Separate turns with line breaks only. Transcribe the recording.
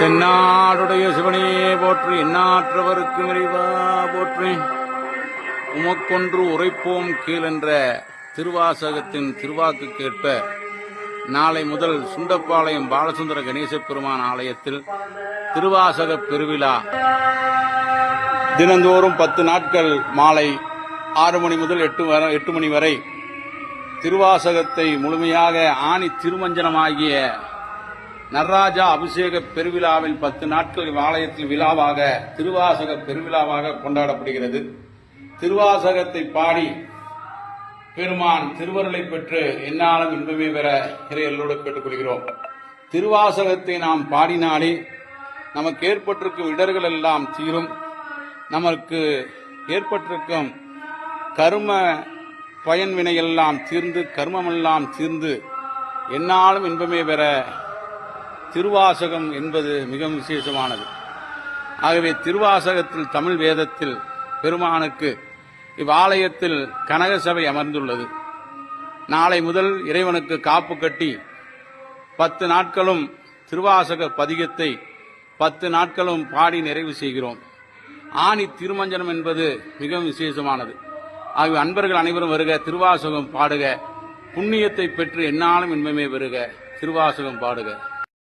தென்னாடுடைய சிவனையே போற்றி, எண்ணாற்றவருக்கு நிறைவா போற்றி. உமக்கொன்று உரைப்போம் கீழ் என்ற திருவாசகத்தின் திருவாக்கு கேட்ப நாளை முதல் சுண்டப்பாளையம் பாலசுந்தர கணேச பெருமான் ஆலயத்தில் திருவாசக பெருவிழா தினந்தோறும் 10 நாட்கள் மாலை 6 மணி முதல் 8 மணி வரை திருவாசகத்தை முழுமையாக ஆணி திருமஞ்சனமாகிய நடராஜா அபிஷேக பெருவிழாவில் 10 நாட்கள் ஆலயத்தில் விழாவாக திருவாசக பெருவிழாவாக கொண்டாடப்படுகிறது. திருவாசகத்தை பாடி பெருமான் திருவருளை பெற்று எந்நாளும் இன்பமே பெற இறையர்களோடு கேட்டுக்கொள்கிறோம். திருவாசகத்தை நாம் பாடினாலே நமக்கு ஏற்பட்டிருக்கும் இடர்கள் எல்லாம் தீரும். நமக்கு ஏற்பட்டிருக்கும் கர்ம பயன் வினையெல்லாம் தீர்ந்து, கர்மமெல்லாம் தீர்ந்து எந்நாளும் இன்பமே பெற திருவாசகம் என்பது மிக விசேஷமானது. ஆகவே திருவாசகத்தில் தமிழ் வேதத்தில் பெருமானுக்கு இவ்வாலயத்தில் கனகசபை அமர்ந்துள்ளது. நாளை முதல் இறைவனுக்கு காப்பு கட்டி 10 நாட்களும் திருவாசக பதிகத்தை 10 நாட்களும் பாடி நிறைவு செய்கிறோம். ஆணி திருமஞ்சனம் என்பது மிகவும் விசேஷமானது. ஆகவே அன்பர்கள் அனைவரும் வருக, திருவாசகம் பாடுக, புண்ணியத்தை பெற்று எந்நாளும் இன்பமே பெறுக, திருவாசகம் பாடுக.